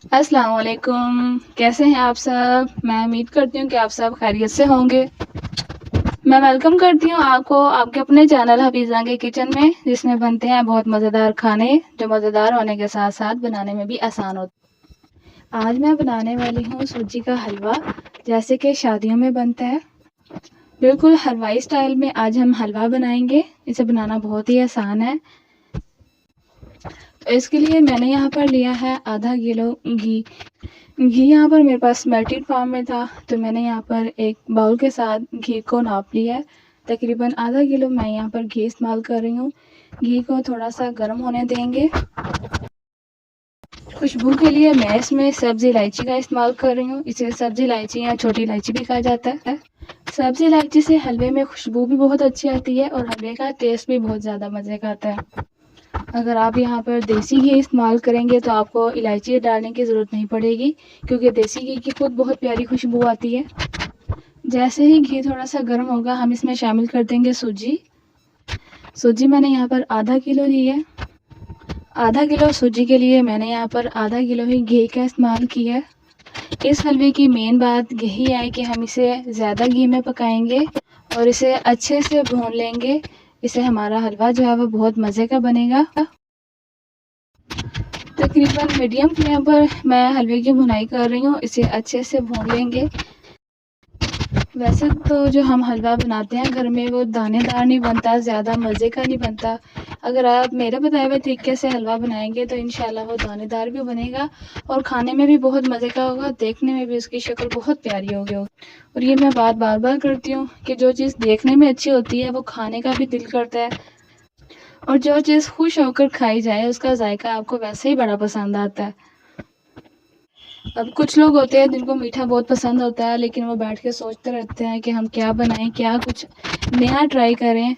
अस्सलाम वालेकुम, कैसे हैं आप सब। मैं उम्मीद करती हूँ कि आप सब खैरियत से होंगे। मैं वेलकम करती हूँ आपको आपके अपने चैनल हफीज़ा के किचन में, जिसमें बनते हैं बहुत मज़ेदार खाने जो मज़ेदार होने के साथ साथ बनाने में भी आसान होते। आज मैं बनाने वाली हूँ सूजी का हलवा, जैसे कि शादियों में बनता है। बिल्कुल हलवाई स्टाइल में आज हम हलवा बनाएंगे। इसे बनाना बहुत ही आसान है। तो इसके लिए मैंने यहाँ पर लिया है आधा किलो घी। घी यहाँ पर मेरे पास मेल्टेड फॉर्म में था, तो मैंने यहाँ पर एक बाउल के साथ घी को नाप लिया है। तकरीबन आधा किलो मैं यहाँ पर घी इस्तेमाल कर रही हूँ। घी को थोड़ा सा गर्म होने देंगे। खुशबू के लिए मैं इसमें सब्ज़ी इलायची का इस्तेमाल कर रही हूँ। इसे सब्ज़ी इलायची या छोटी इलायची भी कहा जाता है। सब्ज़ी इलायची से हलवे में खुशबू भी बहुत अच्छी आती है और हलवे का टेस्ट भी बहुत ज़्यादा मज़े का आता है। अगर आप यहाँ पर देसी घी इस्तेमाल करेंगे तो आपको इलायची डालने की ज़रूरत नहीं पड़ेगी, क्योंकि देसी घी की खुद बहुत प्यारी खुशबू आती है। जैसे ही घी थोड़ा सा गर्म होगा, हम इसमें शामिल कर देंगे सूजी। सूजी मैंने यहाँ पर आधा किलो ली है। आधा किलो सूजी के लिए मैंने यहाँ पर आधा किलो ही घी का इस्तेमाल किया है। इस हलवे की मेन बात यही है कि हम इसे ज़्यादा घी में पकाएंगे और इसे अच्छे से भून लेंगे। इससे हमारा हलवा जो है वो बहुत मज़े का बनेगा। तकरीबन मीडियम फ्लेम पर मैं हलवे की भुनाई कर रही हूँ। इसे अच्छे से भून लेंगे। वैसे तो जो हम हलवा बनाते हैं घर में, वो दानेदार नहीं बनता, ज़्यादा मज़े का नहीं बनता। अगर आप मेरे बताए हुए तरीके से हलवा बनाएंगे तो इंशाल्लाह वो दानेदार भी बनेगा और खाने में भी बहुत मज़े का होगा। देखने में भी उसकी शक्ल बहुत प्यारी होगी। और ये मैं बात बार बार करती हूँ कि जो चीज़ देखने में अच्छी होती है वो खाने का भी दिल करता है, और जो चीज़ खुश होकर खाई जाए उसका जायका आपको वैसे ही बड़ा पसंद आता है। अब कुछ लोग होते हैं जिनको मीठा बहुत पसंद होता है, लेकिन वो बैठ के सोचते रहते हैं कि हम क्या बनाएं, क्या कुछ नया ट्राई करें।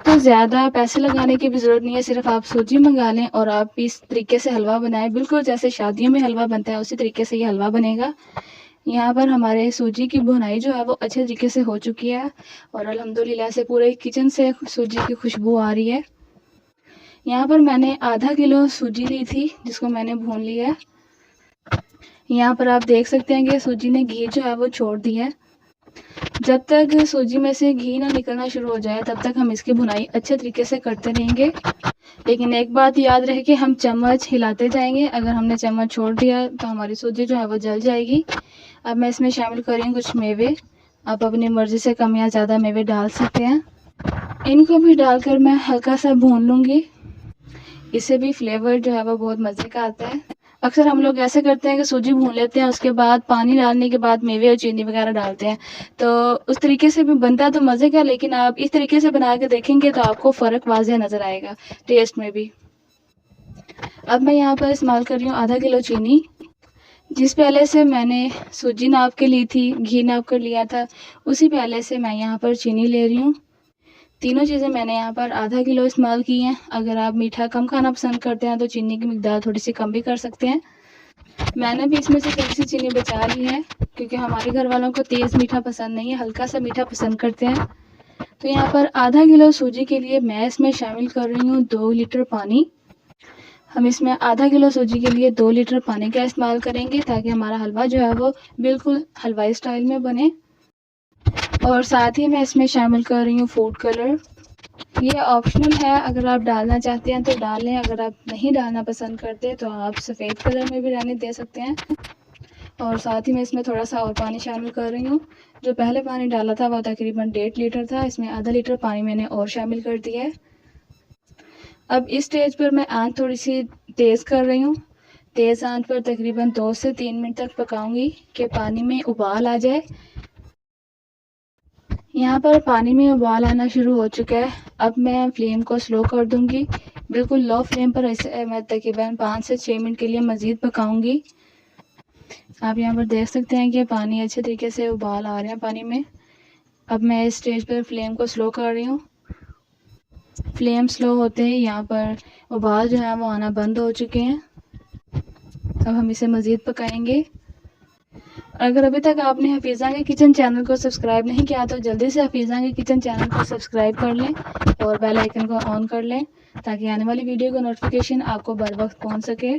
तो ज़्यादा पैसे लगाने की भी ज़रूरत नहीं है। सिर्फ आप सूजी मंगा लें और आप इस तरीके से हलवा बनाएं। बिल्कुल जैसे शादियों में हलवा बनता है उसी तरीके से ये हलवा बनेगा। यहाँ पर हमारे सूजी की भुनाई जो है वो अच्छे तरीके से हो चुकी है और अल्हम्दुलिल्लाह से पूरे किचन से सूजी की खुशबू आ रही है। यहाँ पर मैंने आधा किलो सूजी ली थी, जिसको मैंने भून लिया है। यहाँ पर आप देख सकते हैं कि सूजी ने घी जो है वो छोड़ दिया है। जब तक सूजी में से घी ना निकलना शुरू हो जाए तब तक हम इसकी भुनाई अच्छे तरीके से करते रहेंगे। लेकिन एक बात याद रहे कि हम चम्मच हिलाते जाएंगे। अगर हमने चम्मच छोड़ दिया तो हमारी सूजी जो है वो जल जाएगी। अब मैं इसमें शामिल कर रही हूँ कुछ मेवे। आप अपनी मर्ज़ी से कम या ज़्यादा मेवे डाल सकते हैं। इनको भी डालकर मैं हल्का सा भून लूँगी। इससे भी फ्लेवर जो है वो बहुत मज़े का आता है। अक्सर हम लोग ऐसे करते हैं कि सूजी भून लेते हैं, उसके बाद पानी डालने के बाद मेवे और चीनी वगैरह डालते हैं। तो उस तरीके से भी बनता है तो मज़े का, लेकिन आप इस तरीके से बना के देखेंगे तो आपको फ़र्क वाज़ह नज़र आएगा टेस्ट में भी। अब मैं यहाँ पर इस्तेमाल कर रही हूँ आधा किलो चीनी। जिस प्याले से मैंने सूजी नाप के ली थी, घी नाप कर लिया था, उसी प्याले से मैं यहाँ पर चीनी ले रही हूँ। तीनों चीज़ें मैंने यहाँ पर आधा किलो इस्तेमाल की हैं। अगर आप मीठा कम खाना पसंद करते हैं तो चीनी की मिकदार थोड़ी सी कम भी कर सकते हैं। मैंने भी इसमें से थोड़ी सी चीनी बचा ली है, क्योंकि हमारे घर वालों को तेज़ मीठा पसंद नहीं है, हल्का सा मीठा पसंद करते हैं। तो यहाँ पर आधा किलो सूजी के लिए मैं इसमें शामिल कर रही हूँ 2 लीटर पानी। हम इसमें आधा किलो सूजी के लिए 2 लीटर पानी का इस्तेमाल करेंगे, ताकि हमारा हलवा जो है वो बिल्कुल हलवाई स्टाइल में बने। और साथ ही मैं इसमें शामिल कर रही हूँ फूड कलर। ये ऑप्शनल है, अगर आप डालना चाहते हैं तो डाल लें, अगर आप नहीं डालना पसंद करते तो आप सफ़ेद कलर में भी रहने दे सकते हैं। और साथ ही मैं इसमें थोड़ा सा और पानी शामिल कर रही हूँ। जो पहले पानी डाला था वो तकरीबन 1.5 लीटर था, इसमें आधा लीटर पानी मैंने और शामिल कर दिया है। अब इस स्टेज पर मैं आंच थोड़ी सी तेज़ कर रही हूँ। तेज़ आंच पर तकरीबन 2 से 3 मिनट तक पकाऊंगी कि पानी में उबाल आ जाए। यहाँ पर पानी में उबाल आना शुरू हो चुका है। अब मैं फ्लेम को स्लो कर दूंगी। बिल्कुल लो फ्लेम पर इसे मैं तकरीबन 5 से 6 मिनट के लिए मज़ीद पकाऊंगी। आप यहाँ पर देख सकते हैं कि पानी अच्छे तरीके से उबाल आ रहे हैं पानी में। अब मैं इस स्टेज पर फ्लेम को स्लो कर रही हूँ। फ्लेम स्लो होते ही यहाँ पर उबाल जो है वो आना बंद हो चुके हैं। अब हम इसे मज़ीद पकाएंगे। अगर अभी तक आपने हफीज़ा के किचन चैनल को सब्सक्राइब नहीं किया तो जल्दी से हफीज़ा के किचन चैनल को सब्सक्राइब कर लें और बेल आइकन को ऑन कर लें, ताकि आने वाली वीडियो का नोटिफिकेशन आपको बर वक्त पहुँच सके।